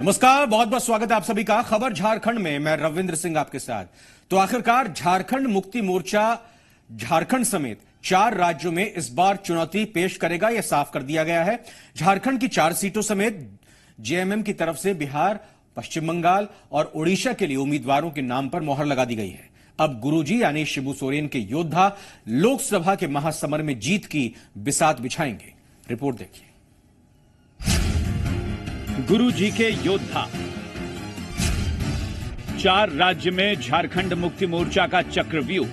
नमस्कार, बहुत बहुत स्वागत है आप सभी का खबर झारखंड में। मैं रविंद्र सिंह आपके साथ। तो आखिरकार झारखंड मुक्ति मोर्चा झारखंड समेत 4 राज्यों में इस बार चुनौती पेश करेगा, यह साफ कर दिया गया है। झारखंड की 4 सीटों समेत जेएमएम की तरफ से बिहार, पश्चिम बंगाल और ओडिशा के लिए उम्मीदवारों के नाम पर मोहर लगा दी गई है। अब गुरुजी यानी शिबू सोरेन के योद्धा लोकसभा के महासमर में जीत की बिसात बिछाएंगे। रिपोर्ट देखिए। गुरु जी के योद्धा। 4 राज्य में झारखंड मुक्ति मोर्चा का चक्रव्यूह।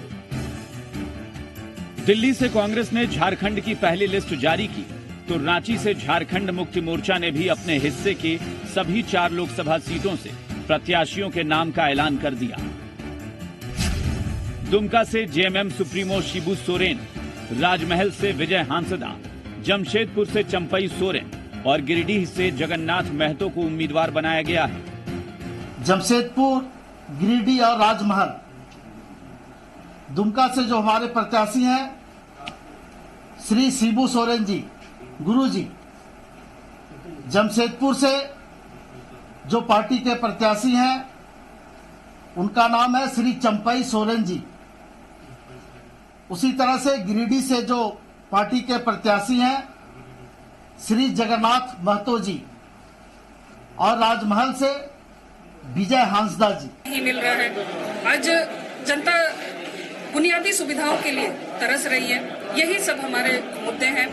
दिल्ली से कांग्रेस ने झारखंड की पहली लिस्ट जारी की तो रांची से झारखंड मुक्ति मोर्चा ने भी अपने हिस्से की सभी 4 लोकसभा सीटों से प्रत्याशियों के नाम का ऐलान कर दिया। दुमका से जेएमएम सुप्रीमो शिबू सोरेन, राजमहल से विजय हांसदा, जमशेदपुर से चंपई सोरेन और गिरिडीह से जगन्नाथ महतो को उम्मीदवार बनाया गया है। जमशेदपुर, गिरिडीह और राजमहल। दुमका से जो हमारे प्रत्याशी हैं श्री शिबू सोरेन जी, गुरुजी। जमशेदपुर से जो पार्टी के प्रत्याशी हैं उनका नाम है श्री चंपई सोरेन जी। उसी तरह से गिरिडीह से जो पार्टी के प्रत्याशी हैं श्री जगन्नाथ महतो जी और राजमहल से विजय हांसदा जी। नहीं मिल रहा है। आज जनता बुनियादी सुविधाओं के लिए तरस रही है। यही सब हमारे मुद्दे हैं।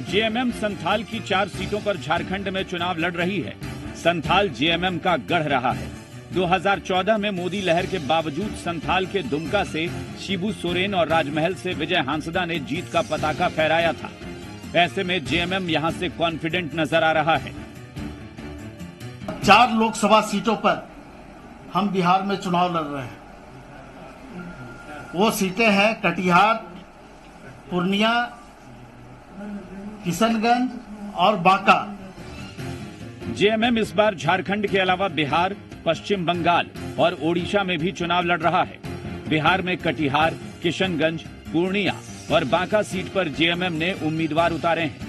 जेएमएम संथाल की 4 सीटों पर झारखंड में चुनाव लड़ रही है। संथाल जेएमएम का गढ़ रहा है। 2014 में मोदी लहर के बावजूद संथाल के दुमका से शिबू सोरेन और राजमहल से विजय हांसदा ने जीत का पताका फहराया था। ऐसे में जेएमएम यहां से कॉन्फिडेंट नजर आ रहा है। 4 लोकसभा सीटों पर हम बिहार में चुनाव लड़ रहे हैं। वो सीटें हैं कटिहार, पूर्णिया, किशनगंज और बांका। जेएमएम इस बार झारखंड के अलावा बिहार, पश्चिम बंगाल और ओडिशा में भी चुनाव लड़ रहा है। बिहार में कटिहार, किशनगंज, पूर्णिया और बांका सीट पर जेएमएम ने उम्मीदवार उतारे हैं।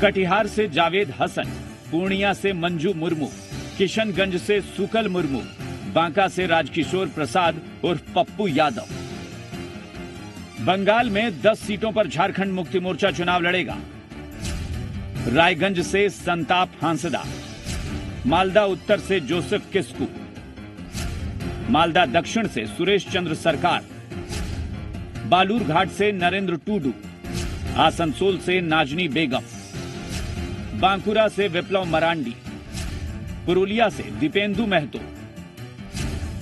कटिहार से जावेद हसन, पूर्णिया से मंजू मुर्मू, किशनगंज से सुकल मुर्मू, बांका से राजकिशोर प्रसाद उर्फ पप्पू यादव। बंगाल में 10 सीटों पर झारखंड मुक्ति मोर्चा चुनाव लड़ेगा। रायगंज से संताप हांसदा, मालदा उत्तर से जोसेफ किस्कू, मालदा दक्षिण से सुरेश चंद्र सरकार, बालूरघाट से नरेंद्र टूडू, आसनसोल से नाजनी बेगम, बांकुरा से विप्लव मरांडी, पुरुलिया से दीपेंदु महतो,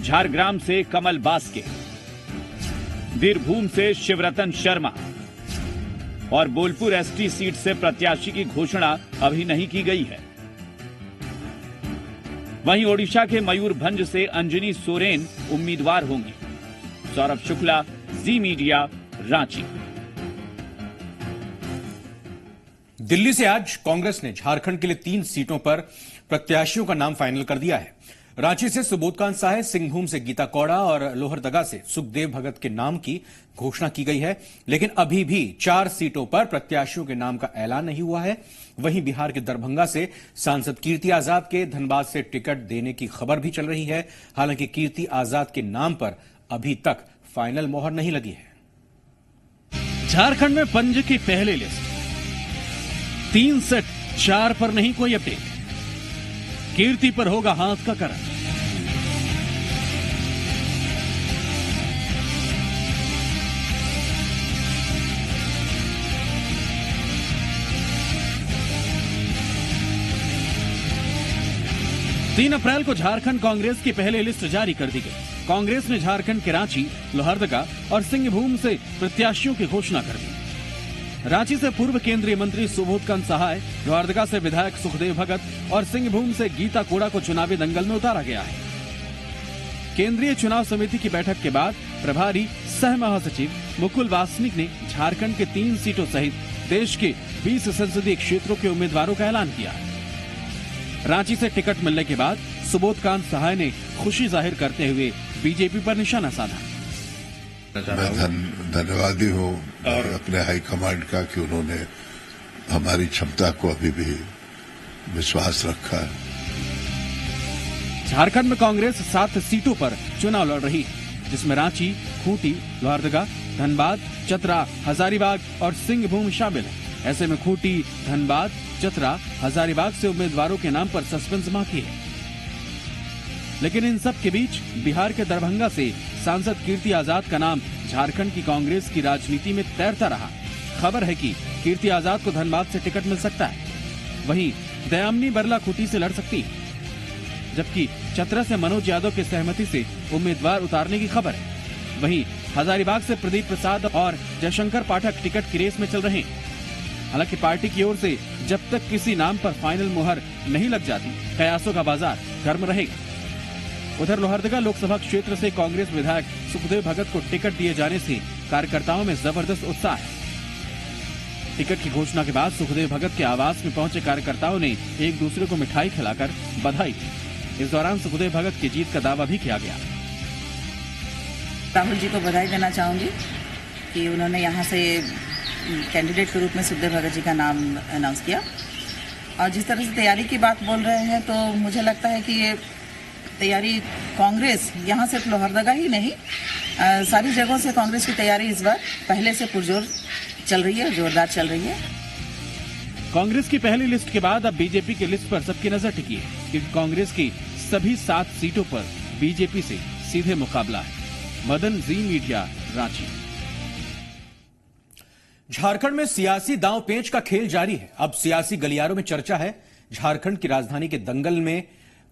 झारग्राम से कमल बास्के, बीरभूम से शिवरतन शर्मा और बोलपुर एसटी सीट से प्रत्याशी की घोषणा अभी नहीं की गई है। वहीं ओडिशा के मयूरभंज से अंजनी सोरेन उम्मीदवार होंगी। सौरभ शुक्ला, जी मीडिया, रांची। दिल्ली से आज कांग्रेस ने झारखंड के लिए 3 सीटों पर प्रत्याशियों का नाम फाइनल कर दिया है। रांची से सुबोधकांत साहे, सिंहभूम से गीता कौड़ा और लोहरदगा से सुखदेव भगत के नाम की घोषणा की गई है। लेकिन अभी भी 4 सीटों पर प्रत्याशियों के नाम का ऐलान नहीं हुआ है। वहीं बिहार के दरभंगा से सांसद कीर्ति आजाद के धनबाद से टिकट देने की खबर भी चल रही है। हालांकि कीर्ति आजाद के नाम पर अभी तक फाइनल मोहर नहीं लगी है। झारखंड में पंज की पहली लिस्ट 3 से 4 पर नहीं कोई अपडेट। कीर्ति पर होगा हाथ का करंट। तीन अप्रैल को झारखंड कांग्रेस की पहली लिस्ट जारी कर दी गई। कांग्रेस ने झारखंड के रांची, लोहरदगा और सिंहभूम से प्रत्याशियों की घोषणा कर दी। रांची से पूर्व केंद्रीय मंत्री सुबोधकांत सहाय, लोहरदगा से विधायक सुखदेव भगत और सिंहभूम से गीता कोड़ा को चुनावी दंगल में उतारा गया है। केंद्रीय चुनाव समिति की बैठक के बाद प्रभारी सह महासचिव मुकुल वासनिक ने झारखंड के 3 सीटों सहित देश के 20 संसदीय क्षेत्रों के उम्मीदवारों का ऐलान किया। रांची से टिकट मिलने के बाद सुबोधकांत सहाय ने खुशी जाहिर करते हुए बीजेपी पर निशाना साधा। मैं धन्यवादी हूँ और अपने हाईकमांड का कि उन्होंने हमारी क्षमता को अभी भी विश्वास रखा है। झारखंड में कांग्रेस 7 सीटों पर चुनाव लड़ रही है, जिसमें रांची, खूंटी, लोहरदगा, धनबाद, चतरा, हजारीबाग और सिंहभूम शामिल है। ऐसे में खूंटी, धनबाद, चतरा, हजारीबाग से उम्मीदवारों के नाम पर सस्पेंस बाकी है। लेकिन इन सब के बीच बिहार के दरभंगा से सांसद कीर्ति आजाद का नाम झारखंड की कांग्रेस की राजनीति में तैरता रहा। खबर है कि कीर्ति आजाद को धनबाद से टिकट मिल सकता है। वहीं दयामिनी बरला खूंटी से लड़ सकती है, जबकि चतरा से मनोज यादव की सहमति से उम्मीदवार उतारने की खबर है। वहीं हजारीबाग से प्रदीप प्रसाद और जयशंकर पाठक टिकट की रेस में चल रहे हैं। हालांकि पार्टी की ओर से जब तक किसी नाम पर फाइनल मुहर नहीं लग जाती, कयासों का बाजार गर्म रहेगा। उधर लोहरदगा लोकसभा क्षेत्र से कांग्रेस विधायक सुखदेव भगत को टिकट दिए जाने से कार्यकर्ताओं में जबरदस्त उत्साह है। टिकट की घोषणा के बाद सुखदेव भगत के आवास में पहुंचे कार्यकर्ताओं ने एक दूसरे को मिठाई खिलाकर बधाई दी। इस दौरान सुखदेव भगत की जीत का दावा भी किया गया। राहुल जी को बधाई देना चाहूंगी कि उन्होंने यहाँ से कैंडिडेट के रूप में सुखदेव भगत जी का नाम अनाउंस किया। और जिस तरह से तैयारी की बात बोल रहे हैं, तो मुझे लगता है कि ये तैयारी कांग्रेस यहाँ सिर्फ लोहरदगा ही नहीं, सारी जगहों से कांग्रेस की तैयारी इस बार पहले से पुरजोर चल रही है, जोरदार चल रही है। कांग्रेस की पहली लिस्ट के बाद अब बीजेपी की लिस्ट पर सबकी नजर टिकी है, क्योंकि कांग्रेस की सभी 7 सीटों पर बीजेपी से सीधे मुकाबला है। मदन, जी मीडिया, रांची। झारखंड में सियासी दांव पेंच का खेल जारी है। अब सियासी गलियारों में चर्चा है झारखंड की राजधानी के दंगल में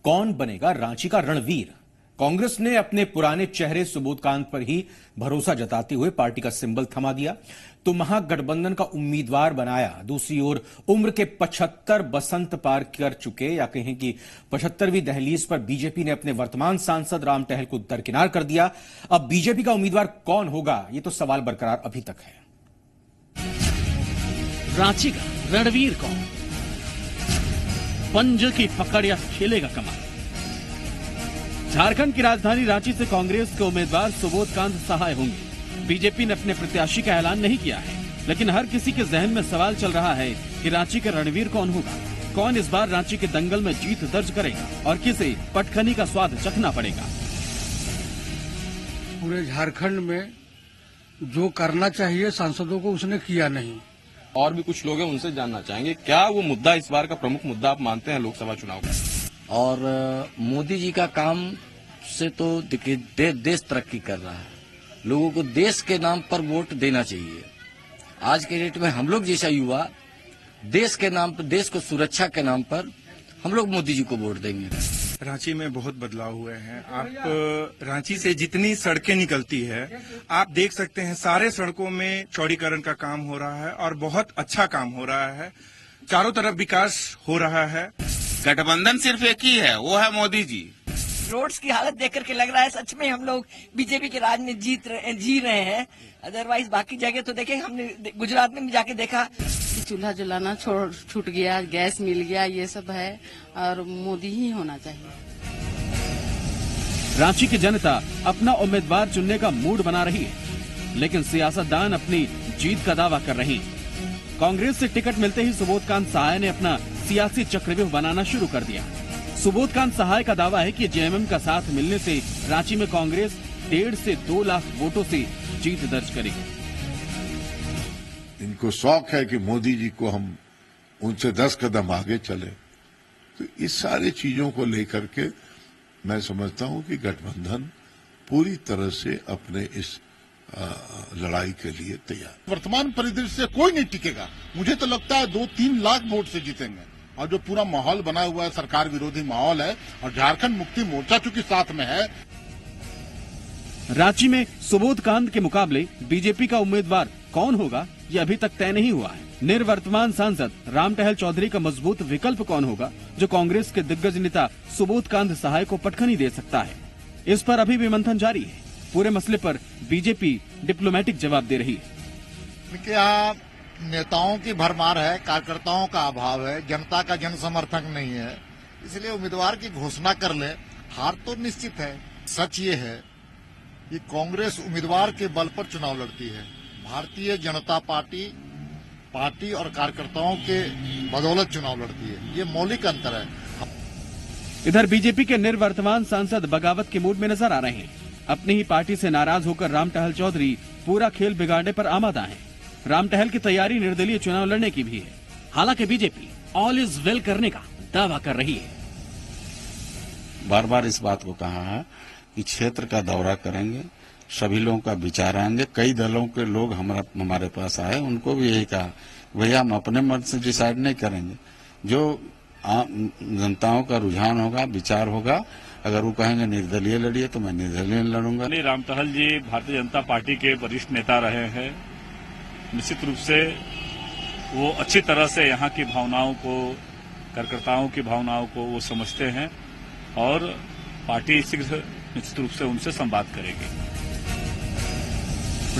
कौन बनेगा रांची का रणवीर। कांग्रेस ने अपने पुराने चेहरे सुबोधकांत पर ही भरोसा जताते हुए पार्टी का सिंबल थमा दिया, तो महागठबंधन का उम्मीदवार बनाया। दूसरी ओर उम्र के 75 बसंत पार कर चुके, या कहें कि 75वीं दहलीज पर बीजेपी ने अपने वर्तमान सांसद राम टहल को दरकिनार कर दिया। अब बीजेपी का उम्मीदवार कौन होगा, ये तो सवाल बरकरार अभी तक है। रांची का रणवीर कौन? पंज की पकड़ या खेलेगा कमाल? झारखंड की राजधानी रांची से कांग्रेस के उम्मीदवार सुबोधकांत सहाय होंगे। बीजेपी ने अपने प्रत्याशी का ऐलान नहीं किया है, लेकिन हर किसी के जहन में सवाल चल रहा है कि रांची का रणवीर कौन होगा। कौन इस बार रांची के दंगल में जीत दर्ज करेगा और किसे पटखनी का स्वाद चखना पड़ेगा। पूरे झारखंड में जो करना चाहिए सांसदों को उसने किया नहीं। और भी कुछ लोग हैं, उनसे जानना चाहेंगे क्या वो मुद्दा इस बार का प्रमुख मुद्दा आप मानते हैं लोकसभा चुनाव का? और मोदी जी का काम से तो देखिए देश तरक्की कर रहा है। लोगों को देश के नाम पर वोट देना चाहिए। आज के डेट में हम लोग जैसा युवा देश के नाम पर, देश को सुरक्षा के नाम पर हम लोग मोदी जी को वोट देंगे। रांची में बहुत बदलाव हुए हैं। आप रांची से जितनी सड़कें निकलती है, आप देख सकते हैं सारे सड़कों में चौड़ीकरण का काम हो रहा है और बहुत अच्छा काम हो रहा है। चारों तरफ विकास हो रहा है। गठबंधन सिर्फ एक ही है, वो है मोदी जी। रोड्स की हालत देख करके लग रहा है सच में हम लोग बीजेपी के राज में जी रहे हैं। अदरवाइज बाकी जगह तो देखें, हमने गुजरात में भी जाके देखा, चूल्हा जलाना छूट गया, गैस मिल गया, ये सब है और मोदी ही होना चाहिए। रांची की जनता अपना उम्मीदवार चुनने का मूड बना रही है, लेकिन सियासतदान अपनी जीत का दावा कर रहे हैं। कांग्रेस से टिकट मिलते ही सुबोधकांत सहाय ने अपना सियासी चक्रव्यूह बनाना शुरू कर दिया। सुबोधकांत सहाय का दावा है कि जेएमएम का साथ मिलने से रांची में कांग्रेस 1.5 से 2 लाख वोटों से जीत दर्ज करेगी। इनको शौक है कि मोदी जी को हम उनसे 10 कदम आगे चले, तो इस सारी चीजों को लेकर के मैं समझता हूं कि गठबंधन पूरी तरह से अपने इस लड़ाई के लिए तैयार। वर्तमान परिदृश्य से कोई नहीं टिकेगा। मुझे तो लगता है 2-3 लाख वोट से जीतेंगे। और जो पूरा माहौल बना हुआ है, सरकार विरोधी माहौल है, और झारखंड मुक्ति मोर्चा चूंकि साथ में है। रांची में सुबोधकांत के मुकाबले बीजेपी का उम्मीदवार कौन होगा, यह अभी तक तय नहीं हुआ है। निर्वर्तमान सांसद राम टहल चौधरी का मजबूत विकल्प कौन होगा, जो कांग्रेस के दिग्गज नेता सुबोधकांत सहाय को पटखनी दे सकता है, इस पर अभी भी मंथन जारी है। पूरे मसले पर बीजेपी डिप्लोमेटिक जवाब दे रही है। क्या नेताओं की भरमार है, कार्यकर्ताओं का अभाव है, जनता का जन समर्थक नहीं है, इसलिए उम्मीदवार की घोषणा कर ले, हार तो निश्चित है। सच ये है कि कांग्रेस उम्मीदवार के बल पर चुनाव लड़ती है। भारतीय जनता पार्टी पार्टी और कार्यकर्ताओं के बदौलत चुनाव लड़ती है। ये मौलिक अंतर है। इधर बीजेपी के निर्वर्तमान सांसद बगावत के मूड में नजर आ रहे हैं। अपनी ही पार्टी से नाराज होकर राम टहल चौधरी पूरा खेल बिगाड़ने पर आमादा हैं। राम टहल की तैयारी निर्दलीय चुनाव लड़ने की भी है। हालांकि बीजेपी ऑल इज वेल करने का दावा कर रही है। बार बार इस बात को कहा है कि क्षेत्र का दौरा करेंगे, सभी लोगों का विचार आएंगे। कई दलों के लोग हमारे पास आए, उनको भी यही कहा, भैया हम अपने मन से डिसाइड नहीं करेंगे, जो जनताओं का रुझान होगा, विचार होगा, अगर वो कहेंगे निर्दलीय लड़िए तो मैं निर्दलीय लड़ूंगा। राम टहल जी भारतीय जनता पार्टी के वरिष्ठ नेता रहे हैं। निश्चित रूप से वो अच्छी तरह से यहाँ की भावनाओं को, कार्यकर्ताओं की भावनाओं को वो समझते हैं और पार्टी शीघ्र निश्चित रूप से उनसे संवाद करेगी।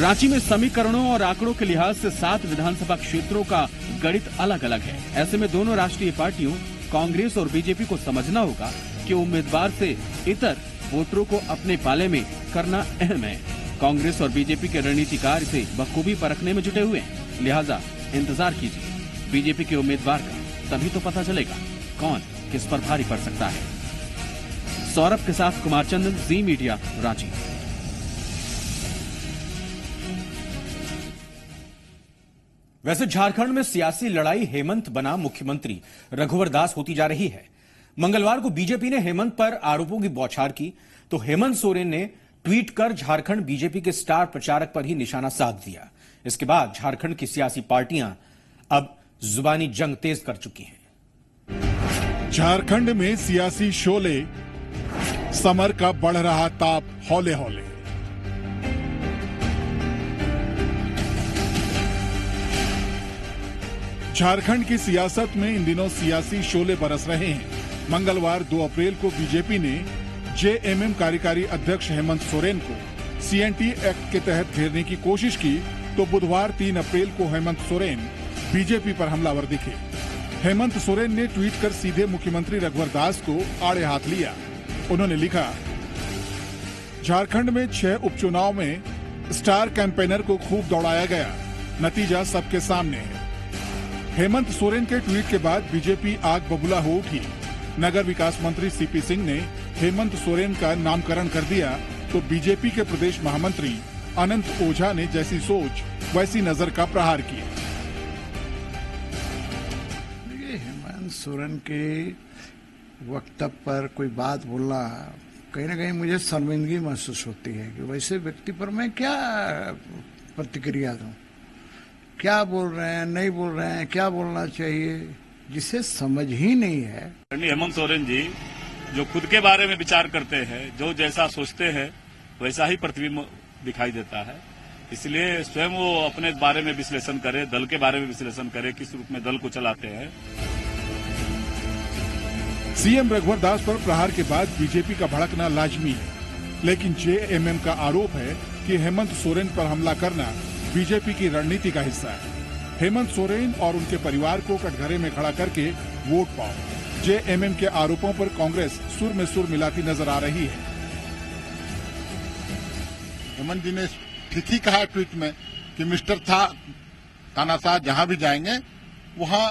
रांची में समीकरणों और आंकड़ों के लिहाज से 7 विधानसभा क्षेत्रों का गणित अलग अलग है। ऐसे में दोनों राष्ट्रीय पार्टियों कांग्रेस और बीजेपी को समझना होगा कि उम्मीदवार से इतर वोटरों को अपने पाले में करना अहम है। कांग्रेस और बीजेपी के रणनीतिकार इसे बखूबी परखने में जुटे हुए हैं। लिहाजा इंतजार कीजिए बीजेपी के उम्मीदवार का, तभी तो पता चलेगा कौन किस पर भारी पड़ सकता है। सौरभ के साथ कुमार चंदन, जी मीडिया, रांची। वैसे झारखंड में सियासी लड़ाई हेमंत बनाम मुख्यमंत्री रघुवर दास होती जा रही है। मंगलवार को बीजेपी ने हेमंत पर आरोपों की बौछार की तो हेमंत सोरेन ने ट्वीट कर झारखंड बीजेपी के स्टार प्रचारक पर ही निशाना साध दिया। इसके बाद झारखंड की सियासी पार्टियां अब जुबानी जंग तेज कर चुकी हैं। झारखंड में सियासी शोले, समर का बढ़ रहा ताप हौले हौले। झारखंड की सियासत में इन दिनों सियासी शोले बरस रहे हैं। मंगलवार 2 अप्रैल को बीजेपी ने जेएमएम कार्यकारी अध्यक्ष हेमंत सोरेन को सीएनटी एक्ट के तहत घेरने की कोशिश की तो बुधवार 3 अप्रैल को हेमंत सोरेन बीजेपी पर हमलावर दिखे। हेमंत सोरेन ने ट्वीट कर सीधे मुख्यमंत्री रघुवर दास को आड़े हाथ लिया। उन्होंने लिखा, झारखंड में 6 उपचुनाव में स्टार कैंपेनर को खूब दौड़ाया गया, नतीजा सबके सामने है। हेमंत सोरेन के ट्वीट के बाद बीजेपी आग बबूला हो उठी। नगर विकास मंत्री सीपी सिंह ने हेमंत सोरेन का नामकरण कर दिया तो बीजेपी के प्रदेश महामंत्री अनंत ओझा ने जैसी सोच वैसी नजर का प्रहार किया। हेमंत सोरेन के वक्तव्य पर कोई बात बोलना कहीं ना कहीं मुझे शर्मिंदगी महसूस होती है कि वैसे व्यक्ति पर मैं क्या प्रतिक्रिया दूं, क्या बोल रहे हैं, नहीं बोल रहे हैं, क्या बोलना चाहिए, जिसे समझ ही नहीं है। हेमंत सोरेन जी जो खुद के बारे में विचार करते हैं, जो जैसा सोचते हैं वैसा ही प्रतिबिंब दिखाई देता है। इसलिए स्वयं वो अपने बारे में विश्लेषण करे, दल के बारे में विश्लेषण करे, किस रूप में दल को चलाते हैं। सीएम रघुवर दास पर प्रहार के बाद बीजेपी का भड़कना लाजमी है, लेकिन जेएमएम का आरोप है कि हेमंत सोरेन पर हमला करना बीजेपी की रणनीति का हिस्सा है। हेमंत सोरेन और उनके परिवार को कटघरे में खड़ा करके वोट पाओ। जेएमएम के आरोपों पर कांग्रेस सुर में सुर मिलाती नजर आ रही है। हेमंत जी ने ठीक ही कहा ट्वीट में कि मिस्टर तानाशाह जहां भी जाएंगे वहां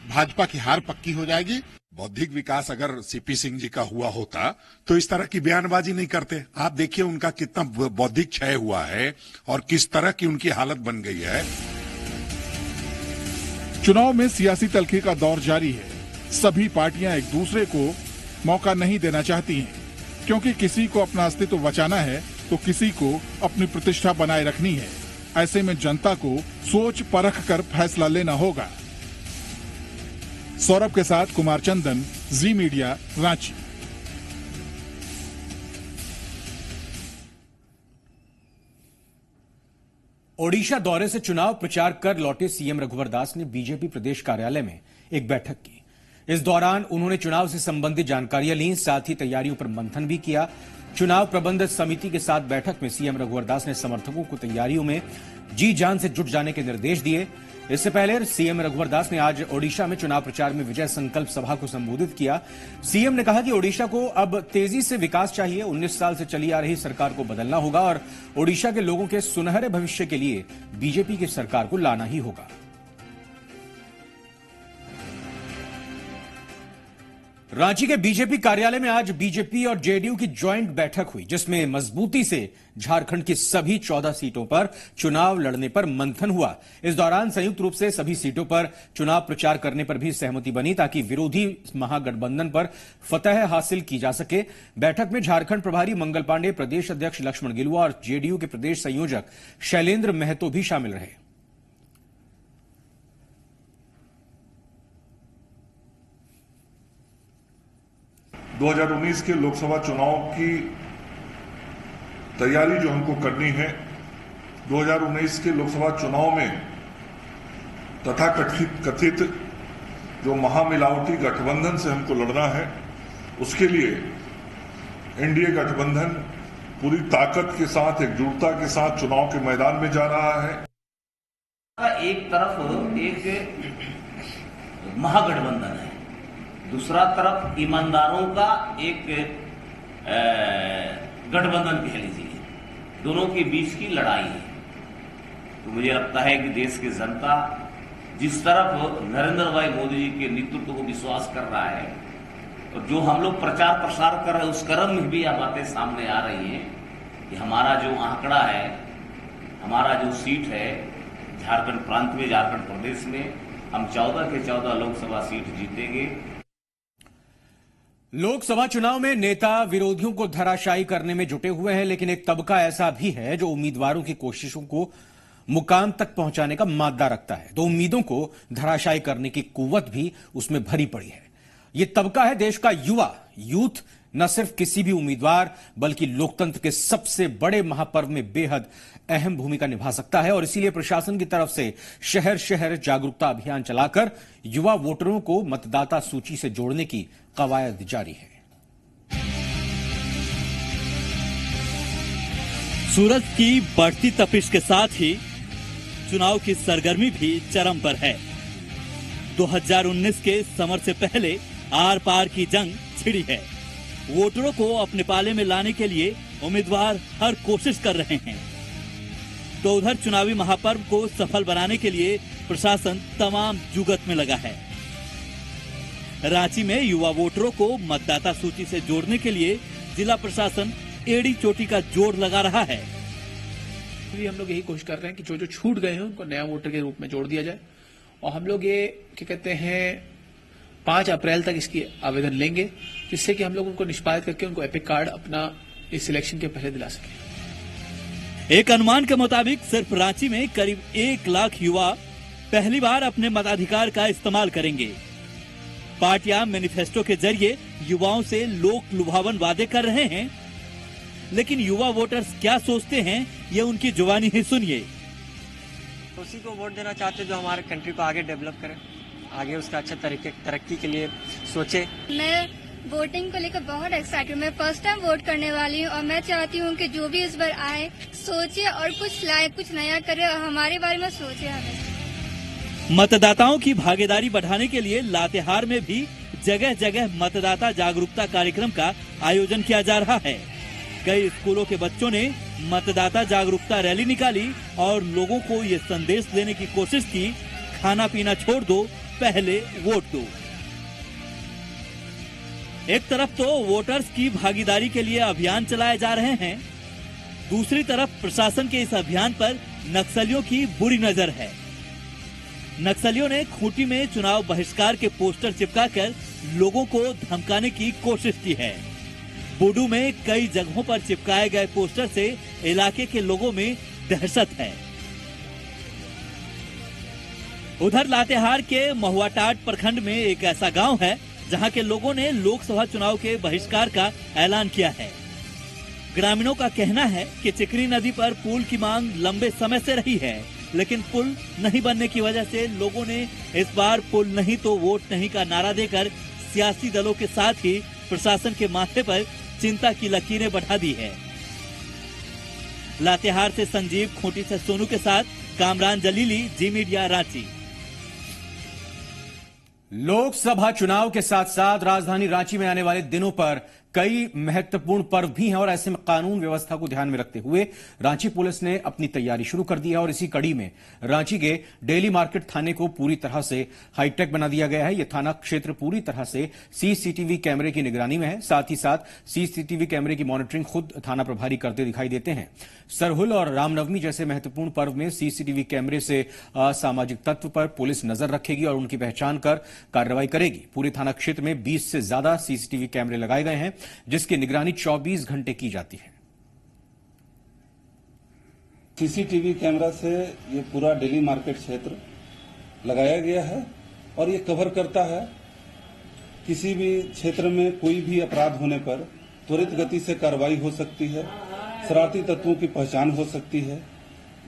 भाजपा की हार पक्की हो जाएगी। बौद्धिक विकास अगर सीपी सिंह जी का हुआ होता तो इस तरह की बयानबाजी नहीं करते। आप देखिए उनका कितना बौद्धिक क्षय हुआ है और किस तरह की उनकी हालत बन गई है। चुनाव में सियासी तलखी का दौर जारी है। सभी पार्टियां एक दूसरे को मौका नहीं देना चाहती हैं, क्योंकि किसी को अपना अस्तित्व बचाना है तो किसी को अपनी प्रतिष्ठा बनाए रखनी है। ऐसे में जनता को सोच परख कर फैसला लेना होगा। सौरभ के साथ कुमार चंदन, जी मीडिया, रांची। ओडिशा दौरे से चुनाव प्रचार कर लौटे सीएम रघुवर दास ने बीजेपी प्रदेश कार्यालय में एक बैठक की। इस दौरान उन्होंने चुनाव से संबंधित जानकारियां ली, साथ ही तैयारियों पर मंथन भी किया। चुनाव प्रबंधन समिति के साथ बैठक में सीएम रघुवर दास ने समर्थकों को तैयारियों में जी जान से जुट जाने के निर्देश दिए। इससे पहले सीएम रघुवर दास ने आज ओडिशा में चुनाव प्रचार में विजय संकल्प सभा को संबोधित किया। सीएम ने कहा कि ओडिशा को अब तेजी से विकास चाहिए, 19 साल से चली आ रही सरकार को बदलना होगा और ओडिशा के लोगों के सुनहरे भविष्य के लिए बीजेपी की सरकार को लाना ही होगा। रांची के बीजेपी कार्यालय में आज बीजेपी और जेडीयू की ज्वाइंट बैठक हुई, जिसमें मजबूती से झारखंड की सभी 14 सीटों पर चुनाव लड़ने पर मंथन हुआ। इस दौरान संयुक्त रूप से सभी सीटों पर चुनाव प्रचार करने पर भी सहमति बनी ताकि विरोधी महागठबंधन पर फतह हासिल की जा सके। बैठक में झारखंड प्रभारी मंगल पांडे, प्रदेश अध्यक्ष लक्ष्मण गिलुआ और जेडीयू के प्रदेश संयोजक शैलेंद्र महतो भी शामिल रहे। दो 2019 के लोकसभा चुनाव की तैयारी जो हमको करनी है, 2019 के लोकसभा चुनाव में तथाकथित जो महामिलावटी गठबंधन से हमको लड़ना है, उसके लिए एनडीए गठबंधन पूरी ताकत के साथ, एकजुटता के साथ चुनाव के मैदान में जा रहा है। एक तरफ एक महागठबंधन है, दूसरा तरफ ईमानदारों का एक गठबंधन कह लीजिए, दोनों के बीच की लड़ाई है। तो मुझे लगता है कि देश की जनता जिस तरफ नरेंद्र भाई मोदी जी के नेतृत्व को विश्वास कर रहा है और जो हम लोग प्रचार प्रसार कर रहे हैं, उस क्रम में भी यह बातें सामने आ रही हैं कि हमारा जो आंकड़ा है, हमारा जो सीट है झारखंड प्रांत में, झारखंड प्रदेश में, हम 14 के 14 लोकसभा सीट जीतेंगे। लोकसभा चुनाव में नेता विरोधियों को धराशायी करने में जुटे हुए हैं, लेकिन एक तबका ऐसा भी है जो उम्मीदवारों की कोशिशों को मुकाम तक पहुंचाने का मादा रखता है। तो उम्मीदों को धराशायी करने की कुव्वत भी उसमें भरी पड़ी है। यह तबका है देश का युवा। यूथ न सिर्फ किसी भी उम्मीदवार बल्कि लोकतंत्र के सबसे बड़े महापर्व में बेहद अहम भूमिका निभा सकता है और इसीलिए प्रशासन की तरफ से शहर शहर जागरूकता अभियान चलाकर युवा वोटरों को मतदाता सूची से जोड़ने की कवायद जारी है। सूरज की बढ़ती तपिश के साथ ही चुनाव की सरगर्मी भी चरम पर है। 2019 के समर से पहले आर पार की जंग छिड़ी है। वोटरों को अपने पाले में लाने के लिए उम्मीदवार हर कोशिश कर रहे हैं। तो उधर चुनावी महापर्व को सफल बनाने के लिए प्रशासन तमाम जुगत में लगा है। रांची में युवा वोटरों को मतदाता सूची से जोड़ने के लिए जिला प्रशासन एड़ी चोटी का जोर लगा रहा है। हम लोग यही कोशिश कर रहे हैं कि जो जो छूट गए हैं उनको नया वोटर के रूप में जोड़ दिया जाए और हम लोग ये क्या कहते हैं 5 अप्रैल तक इसकी आवेदन लेंगे, जिससे कि हम लोग उनको निष्पादित करके उनको एपिक कार्ड अपना इस सिलेक्शन के पहले दिला सकें। एक अनुमान के मुताबिक सिर्फ रांची में करीब 1 लाख युवा पहली बार अपने मताधिकार का इस्तेमाल करेंगे। पार्टियां मैनिफेस्टो के जरिए युवाओं से लोक लुभावन वादे कर रहे हैं, लेकिन युवा वोटर्स क्या सोचते हैं ये उनकी जुबानी ही सुनिए। उसी को वोट देना चाहते जो हमारे कंट्री को आगे डेवलप करे, आगे उसका अच्छा तरक्की के लिए सोचे। मैं वोटिंग को लेकर बहुत एक्साइटेड हूँ। मैं फर्स्ट टाइम वोट करने वाली हूँ और मैं चाहती हूँ कि जो भी इस बार आए सोचे और कुछ लाए, कुछ नया करे और हमारे बारे में सोचे। हमें मतदाताओं की भागीदारी बढ़ाने के लिए लातेहार में भी जगह जगह मतदाता जागरूकता कार्यक्रम का आयोजन किया जा रहा है। कई स्कूलों के बच्चों ने मतदाता जागरूकता रैली निकाली और लोगों को ये संदेश देने की कोशिश की, खाना पीना छोड़ दो, पहले वोट दो। एक तरफ तो वोटर्स की भागीदारी के लिए अभियान चलाए जा रहे हैं, दूसरी तरफ प्रशासन के इस अभियान पर नक्सलियों की बुरी नजर है। नक्सलियों ने खूंटी में चुनाव बहिष्कार के पोस्टर चिपकाकर लोगों को धमकाने की कोशिश की है। बूडू में कई जगहों पर चिपकाए गए पोस्टर से इलाके के लोगों में दहशत है। उधर लातेहार के महुआटाट प्रखंड में एक ऐसा गांव है जहां के लोगों ने लोकसभा चुनाव के बहिष्कार का ऐलान किया है। ग्रामीणों का कहना है कि चिकनी नदी पर पुल की मांग लंबे समय से रही है, लेकिन पुल नहीं बनने की वजह से लोगों ने इस बार पुल नहीं तो वोट नहीं का नारा देकर सियासी दलों के साथ ही प्रशासन के माथे पर चिंता की लकीरें बढ़ा दी है। लातेहार से संजीव, खूंटी से सोनू के साथ कामरान जलीली, जी मीडिया, रांची। लोकसभा चुनाव के साथ साथ राजधानी रांची में आने वाले दिनों पर कई महत्वपूर्ण पर्व भी हैं और ऐसे में कानून व्यवस्था को ध्यान में रखते हुए रांची पुलिस ने अपनी तैयारी शुरू कर दी है और इसी कड़ी में रांची के डेली मार्केट थाने को पूरी तरह से हाईटेक बना दिया गया है। यह थाना क्षेत्र पूरी तरह से सीसीटीवी कैमरे की निगरानी में है। साथ ही साथ सीसीटीवी कैमरे की मॉनिटरिंग खुद थाना प्रभारी करते दिखाई देते हैं। सरहुल और रामनवमी जैसे महत्वपूर्ण पर्व में सीसीटीवी कैमरे से असामाजिक तत्व पर पुलिस नजर रखेगी और उनकी पहचान कर कार्रवाई करेगी। पूरे थाना क्षेत्र में 20 से ज्यादा सीसीटीवी कैमरे लगाए गए हैं जिसकी निगरानी 24 घंटे की जाती है। सीसीटीवी कैमरा से ये पूरा डेली मार्केट क्षेत्र लगाया गया है और ये कवर करता है किसी भी क्षेत्र में कोई भी अपराध होने पर त्वरित गति से कार्रवाई हो सकती है, शरारती तत्वों की पहचान हो सकती है।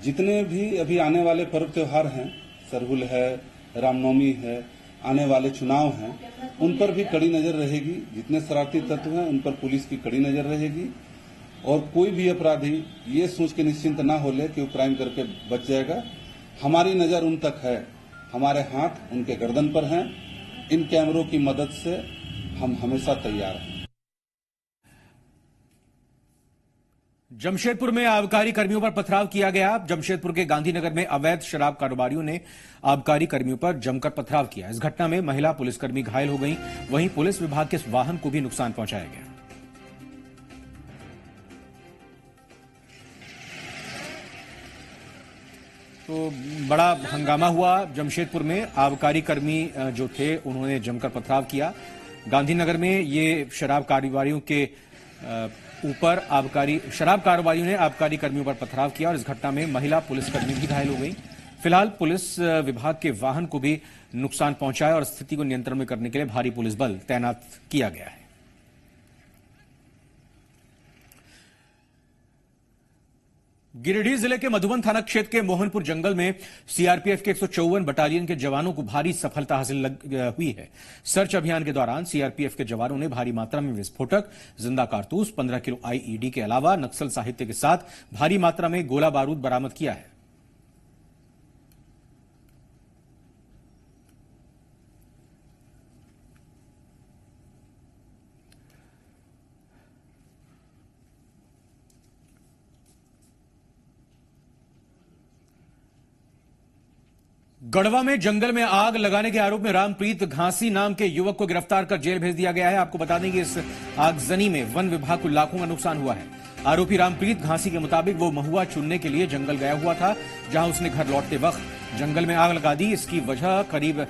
जितने भी अभी आने वाले पर्व त्योहार हैं, सरहुल है, रामनवमी है, आने वाले चुनाव हैं, उन पर भी कड़ी नजर रहेगी। जितने शरारती तत्व हैं उन पर पुलिस की कड़ी नजर रहेगी और कोई भी अपराधी ये सोच के निश्चिंत ना हो ले कि वो क्राइम करके बच जाएगा। हमारी नजर उन तक है, हमारे हाथ उनके गर्दन पर हैं। इन कैमरों की मदद से हम हमेशा तैयार हैं। जमशेदपुर में आबकारी कर्मियों पर पथराव किया गया। जमशेदपुर के गांधीनगर में अवैध शराब कारोबारियों ने आबकारी कर्मियों पर जमकर पथराव किया। इस घटना में महिला पुलिसकर्मी घायल हो गईं, वहीं पुलिस विभाग के वाहन को भी नुकसान पहुंचाया गया। तो बड़ा हंगामा हुआ जमशेदपुर में। आबकारी कर्मी जो थे उन्होंने जमकर पथराव किया। गांधीनगर में ये शराब कारोबारियों के ऊपर शराब कारोबारियों ने आबकारी कर्मियों पर पथराव किया और इस घटना में महिला पुलिसकर्मी भी घायल हो गई। फिलहाल पुलिस विभाग के वाहन को भी नुकसान पहुंचाया और स्थिति को नियंत्रण में करने के लिए भारी पुलिस बल तैनात किया गया है। गिरिडीह जिले के मधुबन थाना क्षेत्र के मोहनपुर जंगल में सीआरपीएफ के 154 बटालियन के जवानों को भारी सफलता हासिल हुई है। सर्च अभियान के दौरान सीआरपीएफ के जवानों ने भारी मात्रा में विस्फोटक, जिंदा कारतूस, 15 किलो आईईडी के अलावा नक्सल साहित्य के साथ भारी मात्रा में गोला बारूद बरामद किया है। गढ़वा में जंगल में आग लगाने के आरोप में रामप्रीत घासी नाम के युवक को गिरफ्तार कर जेल भेज दिया गया है। आपको बता दें कि इस आगजनी में वन विभाग को लाखों का नुकसान हुआ है। आरोपी रामप्रीत घासी के मुताबिक वो महुआ चुनने के लिए जंगल गया हुआ था, जहां उसने घर लौटते वक्त जंगल में आग लगा दी। इसकी वजह करीब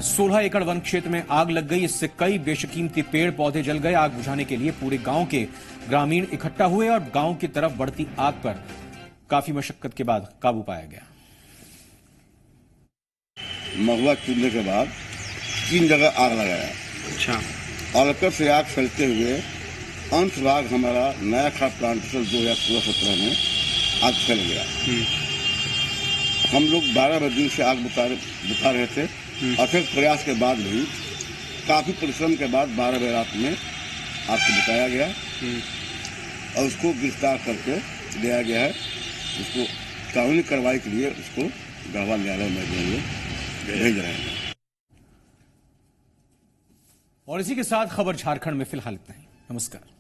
16 एकड़ वन क्षेत्र में आग लग गई। इससे कई बेशकीमती पेड़ पौधे जल गए। आग बुझाने के लिए पूरे गांव के ग्रामीण इकट्ठा हुए और गांव की तरफ बढ़ती आग पर काफी मशक्कत के बाद काबू पाया गया। महुआ चुनने के बाद 3 जगह आग लगाया। अच्छा। अलकत से आग फैलते हुए अंत भाग हमारा नया खाद प्लांटेशन 2016-17 में आग फैल गया। हम लोग 12 दिन से आग बुता रहे थे। अथक प्रयास के बाद भी, काफी परिश्रम के बाद 12 रात में आग को बुताया गया और उसको गिरफ्तार करके लिया गया है। उसको कानूनी कार्रवाई के लिए उसको गढ़वा न्यायालय में भेज रहे हैं। और इसी के साथ खबर झारखंड में फिलहाल इतना ही। नमस्कार।